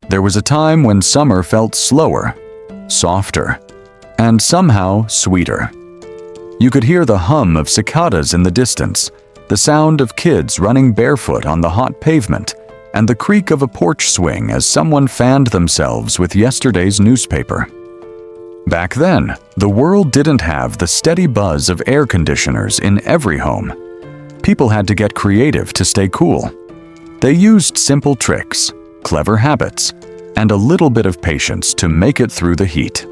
There was a time when summer felt slower, softer, and somehow sweeter. You could hear the hum of cicadas in the distance, the sound of kids running barefoot on the hot pavement, and the creak of a porch swing as someone fanned themselves with yesterday's newspaper. Back then, the world didn't have the steady buzz of air conditioners in every home. People had to get creative to stay cool. They used simple tricks, clever habits, and a little bit of patience to make it through the heat.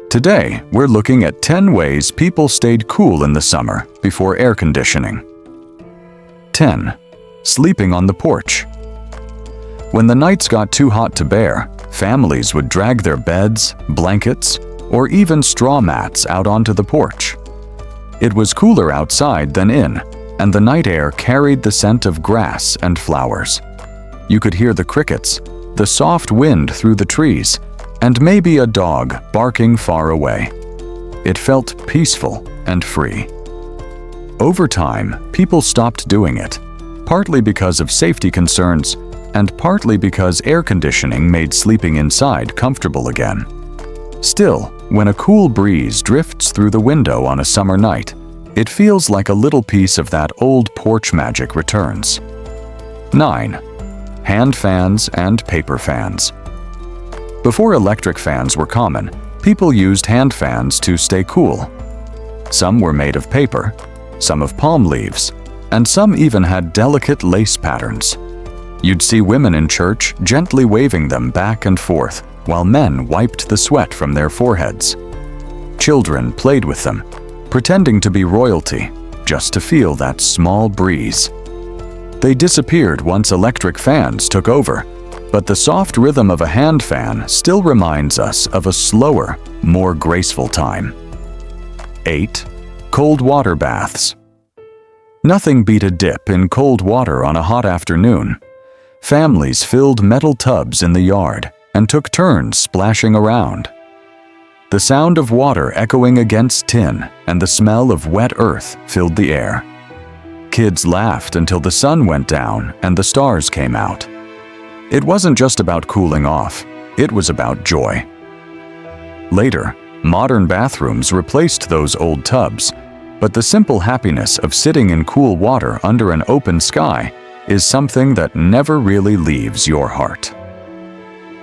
Today, we're looking at 10 ways people stayed cool in the summer before air conditioning. 10. Sleeping on the porch. When the nights got too hot to bear, families would drag their beds, blankets, or even straw mats out onto the porch. It was cooler outside than in, and the night air carried the scent of grass and flowers. You could hear the crickets, the soft wind through the trees, and maybe a dog barking far away. It felt peaceful and free. Over time, people stopped doing it, partly because of safety concerns, and partly because air conditioning made sleeping inside comfortable again. Still, when a cool breeze drifts through the window on a summer night, it feels like a little piece of that old porch magic returns. 9. Hand fans and paper fans. Before electric fans were common, people used hand fans to stay cool. Some were made of paper, some of palm leaves, and some even had delicate lace patterns. You'd see women in church gently waving them back and forth while men wiped the sweat from their foreheads. Children played with them, pretending to be royalty, just to feel that small breeze. They disappeared once electric fans took over, but the soft rhythm of a hand fan still reminds us of a slower, more graceful time. 8. Cold water baths. Nothing beat a dip in cold water on a hot afternoon. Families filled metal tubs in the yard and took turns splashing around. The sound of water echoing against tin and the smell of wet earth filled the air. Kids laughed until the sun went down and the stars came out. It wasn't just about cooling off, it was about joy. Later, modern bathrooms replaced those old tubs, but the simple happiness of sitting in cool water under an open sky is something that never really leaves your heart.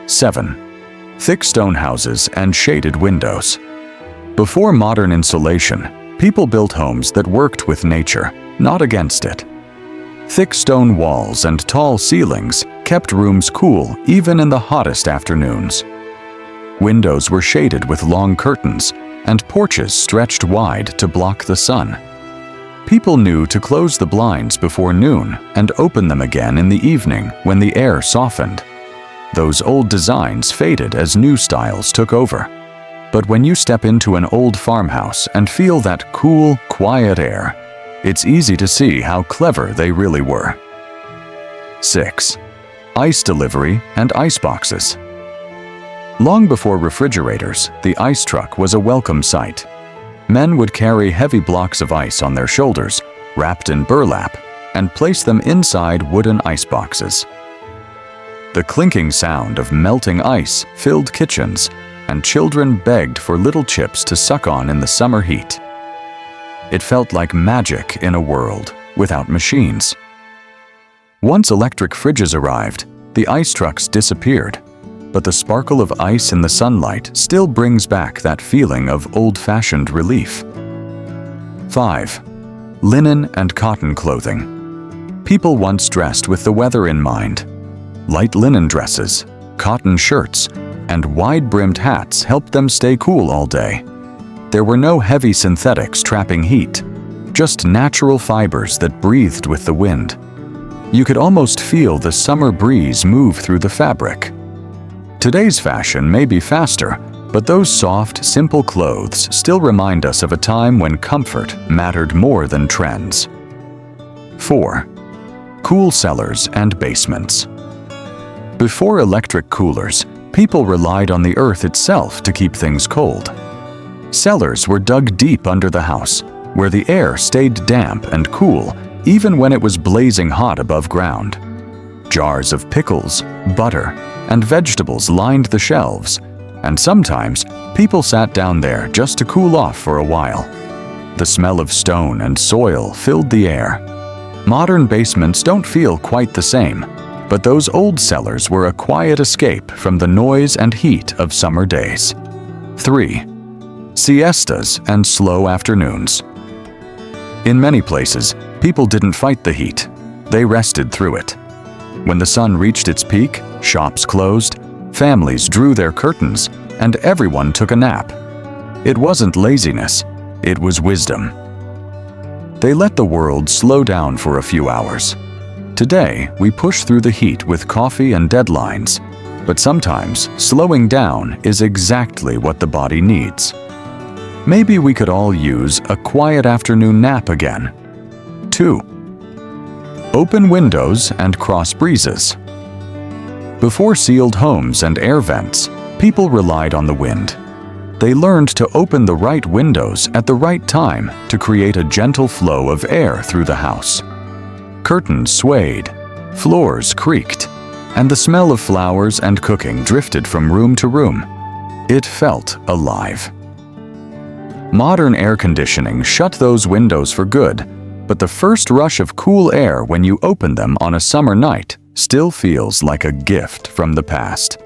7. Thick stone houses and shaded windows. Before modern insulation, people built homes that worked with nature, not against it. Thick stone walls and tall ceilings kept rooms cool even in the hottest afternoons. Windows were shaded with long curtains, and porches stretched wide to block the sun. People knew to close the blinds before noon and open them again in the evening when the air softened. Those old designs faded as new styles took over. But when you step into an old farmhouse and feel that cool, quiet air, it's easy to see how clever they really were. 6. Ice delivery and ice boxes. Long before refrigerators, the ice truck was a welcome sight. Men would carry heavy blocks of ice on their shoulders, wrapped in burlap, and place them inside wooden ice boxes. The clinking sound of melting ice filled kitchens, and children begged for little chips to suck on in the summer heat. It felt like magic in a world without machines. Once electric fridges arrived, the ice trucks disappeared, but the sparkle of ice in the sunlight still brings back that feeling of old-fashioned relief. 5. Linen and cotton clothing. People once dressed with the weather in mind. Light linen dresses, cotton shirts, and wide-brimmed hats helped them stay cool all day. There were no heavy synthetics trapping heat, just natural fibers that breathed with the wind. You could almost feel the summer breeze move through the fabric. Today's fashion may be faster, but those soft, simple clothes still remind us of a time when comfort mattered more than trends. 4. Cool cellars and basements. Before electric coolers, people relied on the earth itself to keep things cold. Cellars were dug deep under the house, where the air stayed damp and cool even when it was blazing hot above ground. Jars of pickles, butter, and vegetables lined the shelves, and sometimes people sat down there just to cool off for a while. The smell of stone and soil filled the air. Modern basements don't feel quite the same, but those old cellars were a quiet escape from the noise and heat of summer days. 3. Siestas and slow afternoons. In many places, people didn't fight the heat. They rested through it. When the sun reached its peak, shops closed, families drew their curtains, and everyone took a nap. It wasn't laziness, it was wisdom. They let the world slow down for a few hours. Today, we push through the heat with coffee and deadlines, but sometimes slowing down is exactly what the body needs. Maybe we could all use a quiet afternoon nap again. 2. Open windows and cross breezes. Before sealed homes and air vents, people relied on the wind. They learned to open the right windows at the right time to create a gentle flow of air through the house. Curtains swayed, floors creaked, and the smell of flowers and cooking drifted from room to room. It felt alive. Modern air conditioning shut those windows for good, but the first rush of cool air when you open them on a summer night still feels like a gift from the past.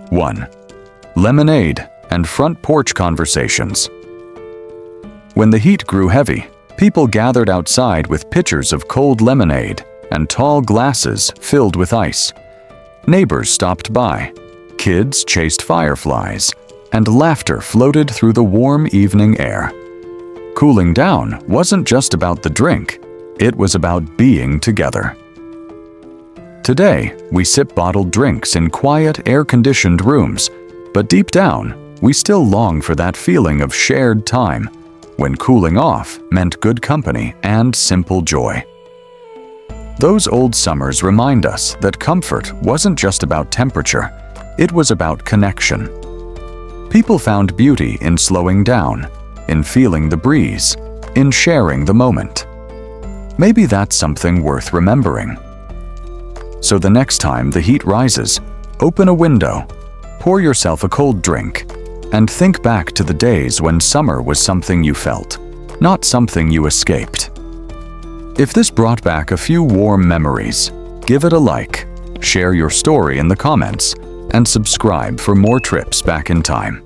1. Lemonade and front porch conversations. When the heat grew heavy, people gathered outside with pitchers of cold lemonade and tall glasses filled with ice. Neighbors stopped by, kids chased fireflies, and laughter floated through the warm evening air. Cooling down wasn't just about the drink, it was about being together. Today, we sip bottled drinks in quiet, air-conditioned rooms, but deep down, we still long for that feeling of shared time, when cooling off meant good company and simple joy. Those old summers remind us that comfort wasn't just about temperature, it was about connection. People found beauty in slowing down, in feeling the breeze, in sharing the moment. Maybe that's something worth remembering. So the next time the heat rises, open a window, pour yourself a cold drink, and think back to the days when summer was something you felt, not something you escaped. If this brought back a few warm memories, give it a like, share your story in the comments, and subscribe for more trips back in time.